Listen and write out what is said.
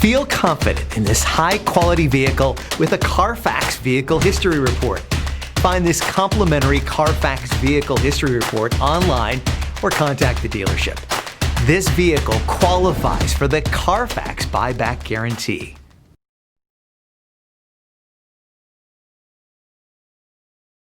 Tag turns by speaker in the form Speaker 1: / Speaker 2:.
Speaker 1: Feel confident in this high-quality vehicle with a CARFAX Vehicle History Report. Find this complimentary CARFAX Vehicle History Report online or contact the dealership. This vehicle qualifies for the CARFAX buyback guarantee.